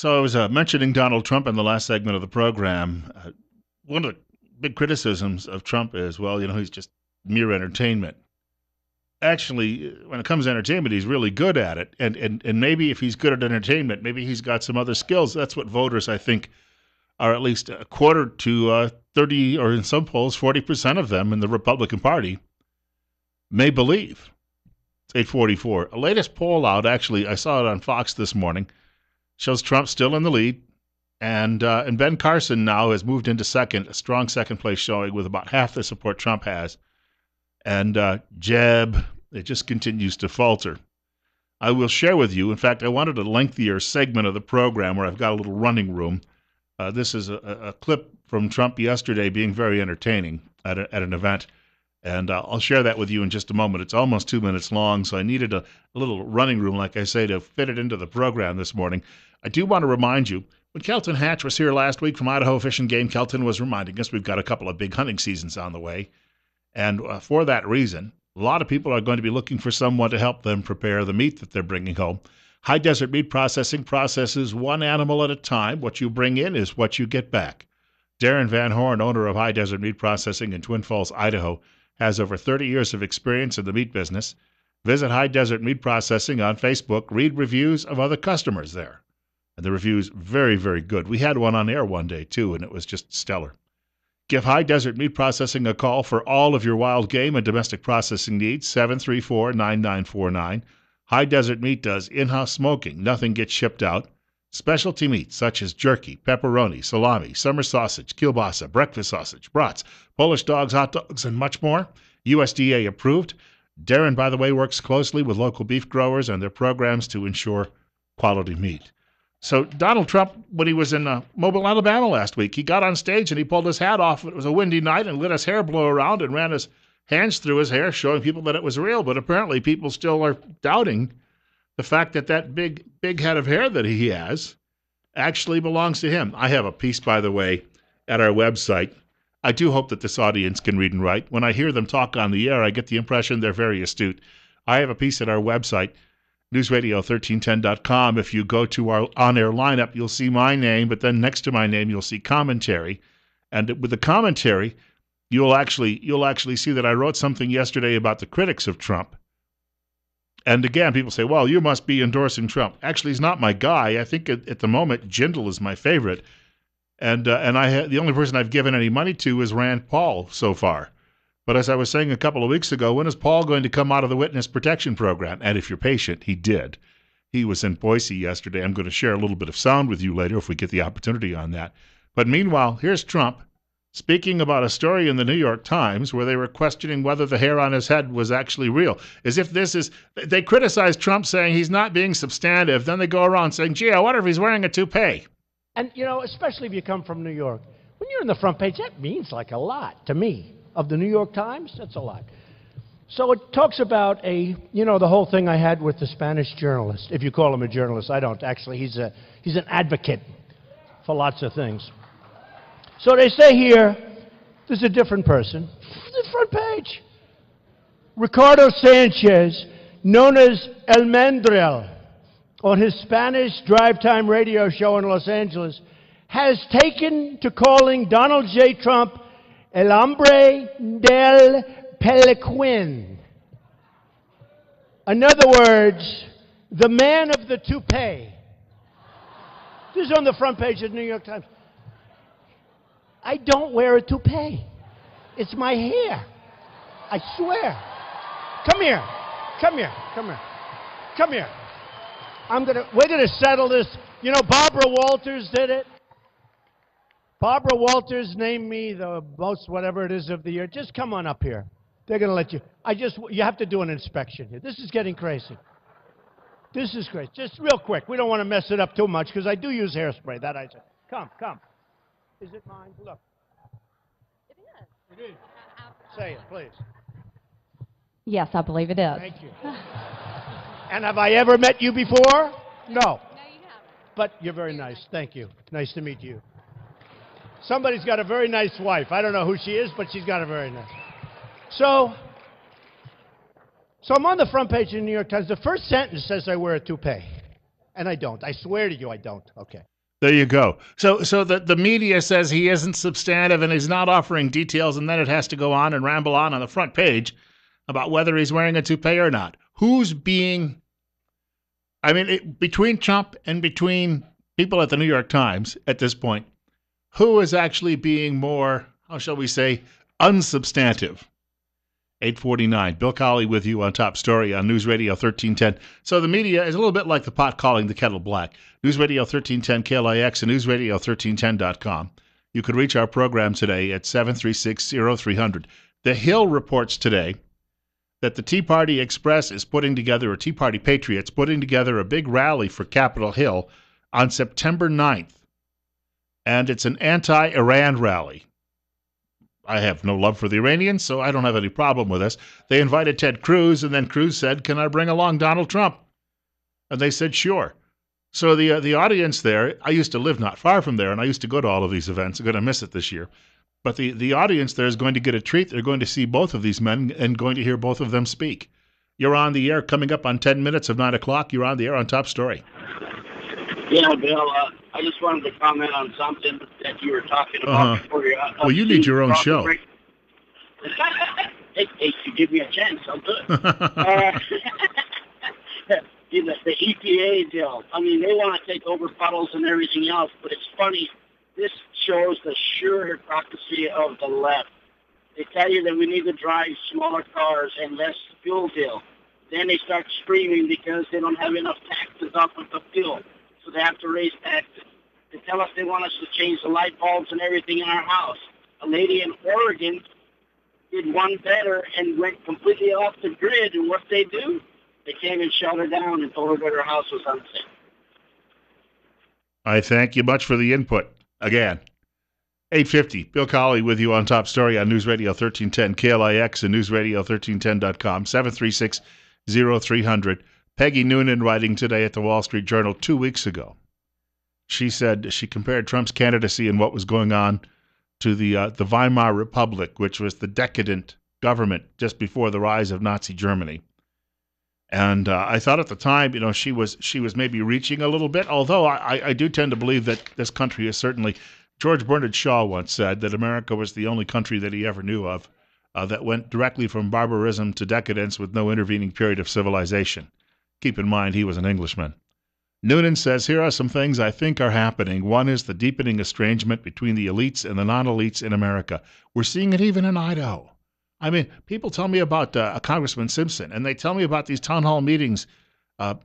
So I was mentioning Donald Trump in the last segment of the program. One of the big criticisms of Trump is, well, he's just mere entertainment. Actually, when it comes to entertainment, he's really good at it. And maybe if he's good at entertainment, maybe he's got some other skills. That's what voters, I think, are at least a quarter to 30, or in some polls, 40% of them in the Republican Party may believe. It's 844. A latest poll out, actually, I saw it on Fox this morning, shows Trump still in the lead. And Ben Carson now has moved into second, a strong second place showing with about half the support Trump has. And Jeb, it just continues to falter. I will share with you, in fact, I wanted a lengthier segment of the program where I've got a little running room. This is a clip from Trump yesterday being very entertaining at an event. And I'll share that with you in just a moment. It's almost 2 minutes long, so I needed a little running room, like I say, to fit it into the program this morning. I do want to remind you, when Kelton Hatch was here last week from Idaho Fish and Game, Kelton was reminding us we've got a couple of big hunting seasons on the way. And for that reason, a lot of people are going to be looking for someone to help them prepare the meat that they're bringing home. High Desert Meat Processing processes one animal at a time. What you bring in is what you get back. Darren Van Horn, owner of High Desert Meat Processing in Twin Falls, Idaho, has over 30 years of experience in the meat business. Visit High Desert Meat Processing on Facebook. Read reviews of other customers there. And the review's very, very good. We had one on air one day, too, and it was just stellar. Give High Desert Meat Processing a call for all of your wild game and domestic processing needs, 734-9949. High Desert Meat does in-house smoking. Nothing gets shipped out. Specialty meats such as jerky, pepperoni, salami, summer sausage, kielbasa, breakfast sausage, brats, Polish dogs, hot dogs, and much more. USDA approved. Darren, by the way, works closely with local beef growers and their programs to ensure quality meat. So Donald Trump, when he was in Mobile, Alabama last week, he got on stage and he pulled his hat off. It was a windy night and let his hair blow around and ran his hands through his hair, showing people that it was real. But apparently people still are doubting the fact that that big head of hair that he has actually belongs to him. I have a piece, by the way, at our website. I do hope that this audience can read and write. When I hear them talk on the air, I get the impression they're very astute. I have a piece at our website, newsradio1310.com. If you go to our on-air lineup, you'll see my name, but then next to my name, you'll see commentary. And with the commentary, you'll actually see that I wrote something yesterday about the critics of Trump. And again, people say, well, you must be endorsing Trump. Actually, he's not my guy. I think at the moment, Jindal is my favorite. And the only person I've given any money to is Rand Paul so far. But as I was saying a couple of weeks ago, when is Paul going to come out of the witness protection program? And if you're patient, he did. He was in Boise yesterday. I'm going to share a little bit of sound with you later if we get the opportunity on that. But meanwhile, here's Trump speaking about a story in the New York Times where they were questioning whether the hair on his head was actually real. As if they criticize Trump saying he's not being substantive. Then they go around saying, gee, I wonder if he's wearing a toupee. And, especially if you come from New York, when you're in the front page, that means like a lot to me. Of the New York Times, that's a lot. So it talks about the whole thing I had with the Spanish journalist. If you call him a journalist, I don't. Actually, he's an advocate for lots of things. So they say here, there's a different person. The front page. Ricardo Sanchez, known as El Mandrill, on his Spanish drive-time radio show in Los Angeles, has taken to calling Donald J. Trump El hombre del peliquin. In other words, the man of the toupee. This is on the front page of the New York Times. I don't wear a toupee. It's my hair. I swear. Come here. Come here. Come here. Come here. We're gonna settle this. Barbara Walters did it. Barbara Walters named me the most whatever it is of the year. Just come on up here. They're going to let you. You have to do an inspection here. This is getting crazy. This is crazy. Just real quick. We don't want to mess it up too much because I do use hairspray. That I say. Come. Is it mine? Look. It is. It is. Say it, please. Yes, I believe it is. Thank you. And have I ever met you before? No. No, you haven't. But you're very nice. Thank you. Nice to meet you. Somebody's got a very nice wife. I don't know who she is, but she's got a very nice. So I'm on the front page of the New York Times. The first sentence says I wear a toupee. And I don't. I swear to you, I don't. Okay. There you go. So the media says he isn't substantive and he's not offering details, and then it has to go on and ramble on the front page about whether he's wearing a toupee or not. Who's being, I mean, between Trump and between people at the New York Times at this point, who is actually being more, how shall we say, unsubstantive? 8:49. Bill Colley with you on Top Story on News Radio 1310. So the media is a little bit like the pot calling the kettle black. News Radio 1310 KLIX and newsradio1310.com. You could reach our program today at 736-0300. The Hill reports today that the Tea Party Express is putting together, or Tea Party Patriots, putting together a big rally for Capitol Hill on September 9th. And it's an anti-Iran rally. I have no love for the Iranians, so I don't have any problem with this. They invited Ted Cruz, and then Cruz said, "Can I bring along Donald Trump?" And they said, "Sure." So the audience there, I used to live not far from there, and I used to go to all of these events. I'm going to miss it this year. But the audience there is going to get a treat. They're going to see both of these men and going to hear both of them speak. You're on the air coming up on 10 minutes of 9 o'clock. You're on the air on Top Story. Yeah, Bill, I just wanted to comment on something that you were talking about before you. Well, you need your own show. Hey, you give me a chance, I'll do it. The EPA deal. I mean, they want to take over puddles and everything else, but it's funny. This shows the sheer hypocrisy of the left. They tell you that we need to drive smaller cars and less fuel bill. Then they start screaming because they don't have enough taxes off of the fuel. So they have to raise taxes. They tell us they want us to change the light bulbs and everything in our house. A lady in Oregon did one better and went completely off the grid. And what they do? They came and shut her down and told her that her house was unsafe. I thank you much for the input. Again, 8:50. Bill Colley with you on Top Story on News Radio 1310 KLIX and newsradio1310.com. 736-0300. Peggy Noonan writing today at the Wall Street Journal 2 weeks ago. She said she compared Trump's candidacy and what was going on to the Weimar Republic, which was the decadent government just before the rise of Nazi Germany. And I thought at the time, she was maybe reaching a little bit, although I do tend to believe that this country is certainly, George Bernard Shaw once said that America was the only country that he ever knew of that went directly from barbarism to decadence with no intervening period of civilization. Keep in mind, he was an Englishman. Noonan says, here are some things I think are happening. One is the deepening estrangement between the elites and the non-elites in America. We're seeing it even in Idaho. I mean, people tell me about Congressman Simpson, and they tell me about these town hall meetings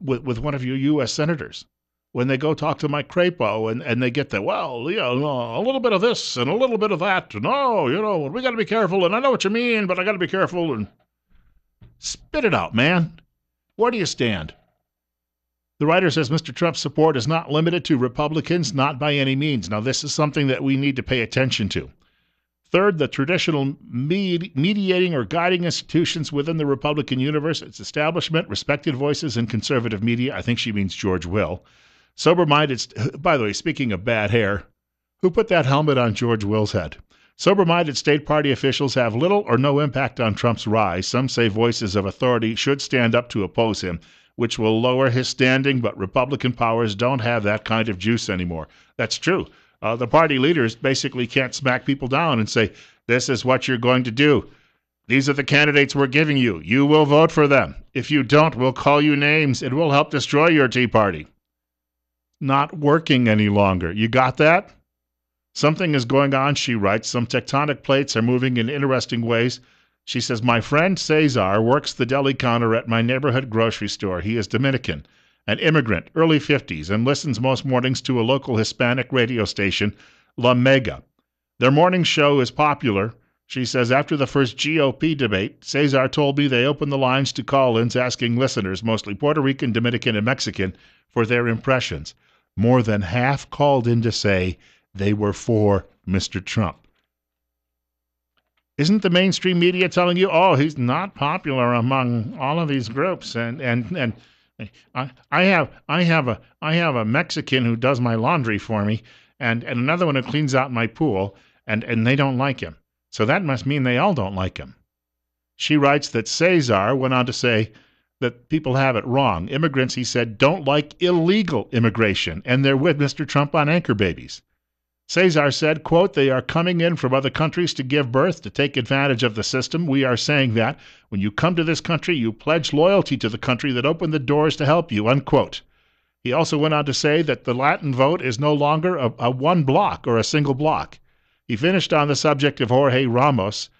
with one of your U.S. senators when they go talk to Mike Crapo, and they get the, a little bit of this and a little bit of that. No, we got to be careful, and I know what you mean, but I got to be careful. And spit it out, man. Where do you stand? The writer says Mr. Trump's support is not limited to Republicans, not by any means. Now, this is something that we need to pay attention to. Third, the traditional mediating or guiding institutions within the Republican universe, its establishment, respected voices, and conservative media. I think she means George Will. Sober-minded, by the way, speaking of bad hair, who put that helmet on George Will's head? Sober-minded state party officials have little or no impact on Trump's rise. Some say voices of authority should stand up to oppose him, which will lower his standing, but Republican powers don't have that kind of juice anymore. That's true. The party leaders basically can't smack people down and say, this is what you're going to do. These are the candidates we're giving you. You will vote for them. If you don't, we'll call you names. It will help destroy your Tea Party. Not working any longer. You got that? Something is going on, she writes. Some tectonic plates are moving in interesting ways. She says, my friend Cesar works the deli counter at my neighborhood grocery store. He is Dominican, an immigrant, early 50s, and listens most mornings to a local Hispanic radio station, La Mega. Their morning show is popular. She says, after the first GOP debate, Cesar told me they opened the lines to call-ins asking listeners, mostly Puerto Rican, Dominican, and Mexican, for their impressions. More than half called in to say they were for Mr. Trump. Isn't the mainstream media telling you, oh, he's not popular among all of these groups, and I have a Mexican who does my laundry for me, and another one who cleans out my pool, and they don't like him. So that must mean they all don't like him. She writes that Cesar went on to say, that people have it wrong. Immigrants, he said, don't like illegal immigration, and they're with Mr. Trump on anchor babies. Cesar said, quote, they are coming in from other countries to give birth, to take advantage of the system. We are saying that when you come to this country, you pledge loyalty to the country that opened the doors to help you, unquote. He also went on to say that the Latin vote is no longer a one block or a single block. He finished on the subject of Jorge Ramos,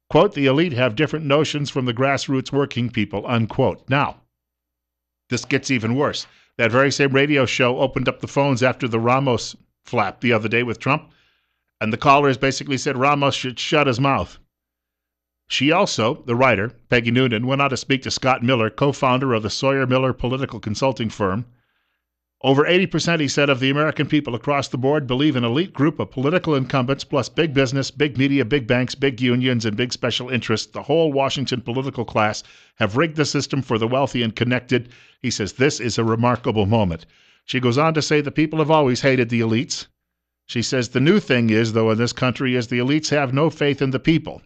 quote, the elite have different notions from the grassroots working people, unquote. Now, this gets even worse. That very same radio show opened up the phones after the Ramos flap the other day with Trump, and the callers basically said Ramos should shut his mouth. She also, the writer, Peggy Noonan, went on to speak to Scott Miller, co-founder of the Sawyer Miller political consulting firm. Over 80%, he said, of the American people across the board believe an elite group of political incumbents plus big business, big media, big banks, big unions, and big special interests, the whole Washington political class, have rigged the system for the wealthy and connected. He says this is a remarkable moment. She goes on to say the people have always hated the elites. She says the new thing is, though, in this country is the elites have no faith in the people.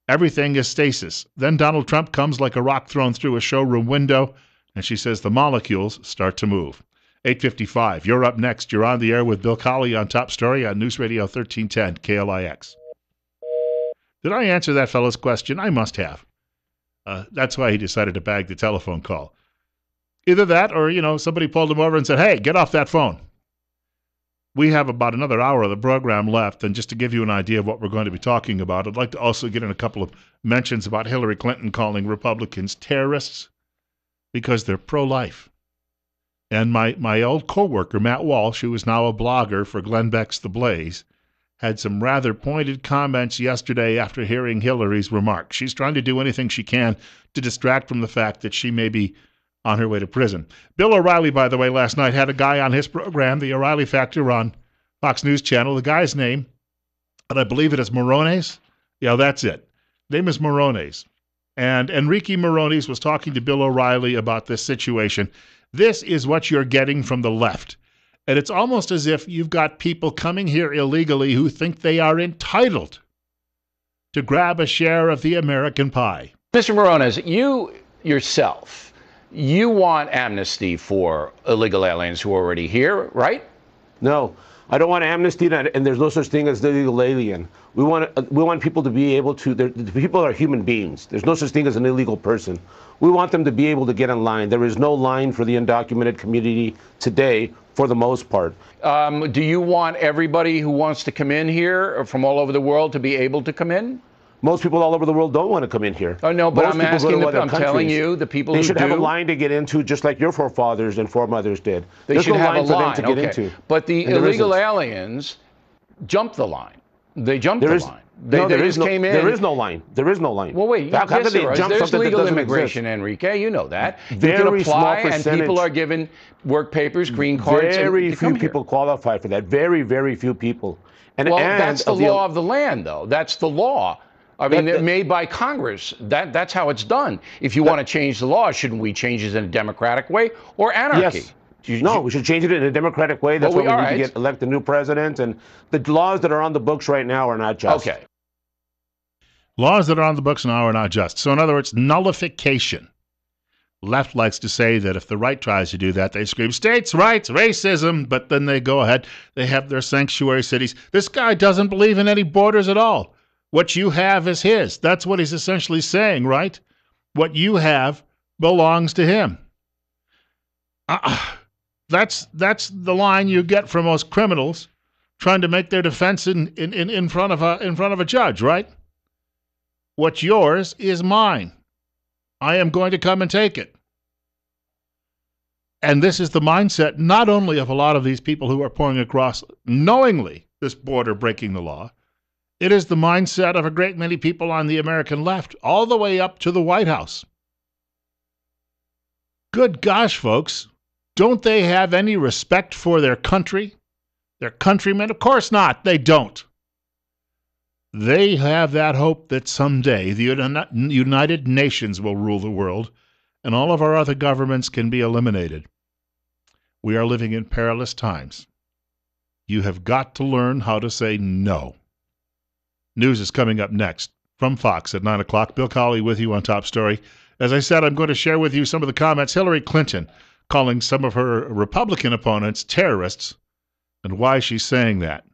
Everything is stasis. Then Donald Trump comes like a rock thrown through a showroom window, and she says the molecules start to move. 8:55. You're up next. You're on the air with Bill Colley on Top Story on News Radio 1310 KLIX. Did I answer that fellow's question? I must have. That's why he decided to bag the telephone call. Either that or, somebody pulled him over and said, hey, get off that phone. We have about another hour of the program left, and just to give you an idea of what we're going to be talking about, I'd like to also get in a couple of mentions about Hillary Clinton calling Republicans terrorists because they're pro-life. And my old coworker, Matt Walsh, who is now a blogger for Glenn Beck's The Blaze, had some rather pointed comments yesterday after hearing Hillary's remarks. She's trying to do anything she can to distract from the fact that she may be on her way to prison. Bill O'Reilly, by the way, last night had a guy on his program, The O'Reilly Factor, on Fox News Channel. The guy's name, and I believe it is Morones. Yeah, that's it. Name is Morones. And Enrique Morones was talking to Bill O'Reilly about this situation. This is what you're getting from the left. And it's almost as if you've got people coming here illegally who think they are entitled to grab a share of the American pie. Mr. Morones, you yourself, you want amnesty for illegal aliens who are already here, right? No, I don't want amnesty, and there's no such thing as the illegal alien. We want people to be able to. The people are human beings. There's no such thing as an illegal person. We want them to be able to get in line. There is no line for the undocumented community today, for the most part. Do you want everybody who wants to come in here from all over the world to be able to come in? Most people all over the world don't want to come in here. Oh, no, but I'm telling you, the people who do. They should have a line to get into, just like your forefathers and foremothers did. They should have a line for them to get into. But the illegal aliens jumped the line. They jumped the line. They just came in. There is no line. There is no line. Well, wait. How Yes, did they jump there's something legal that doesn't immigration, exist? Enrique. You know that. Very you can apply, small and percentage. people are given work papers, green cards. Very to few come people here. qualify for that. Very, very few people. Well, that's the law of the land, though. That's the law. I mean, they're made by Congress. That's how it's done. If you want to change the law, shouldn't we change it in a democratic way or anarchy? Yes. No, we should change it in a democratic way. That's why we need to elect a new president. And the laws that are on the books right now are not just. Okay. Laws that are on the books now are not just. So in other words, nullification. Left likes to say that if the right tries to do that, they scream, states' rights, racism, but then they go ahead, they have their sanctuary cities. This guy doesn't believe in any borders at all. What you have is his. That's what he's essentially saying, right? What you have belongs to him. That's the line you get from most criminals trying to make their defense in front of a judge, right? What's yours is mine. I am going to come and take it. And this is the mindset not only of a lot of these people who are pouring across knowingly this border, breaking the law. It is the mindset of a great many people on the American left, all the way up to the White House. Good gosh, folks, don't they have any respect for their country, their countrymen? Of course not. They don't. They have that hope that someday the United Nations will rule the world and all of our other governments can be eliminated. We are living in perilous times. You have got to learn how to say no. News is coming up next from Fox at 9 o'clock. Bill Colley with you on Top Story. As I said, I'm going to share with you some of the comments Hillary Clinton calling some of her Republican opponents terrorists and why she's saying that.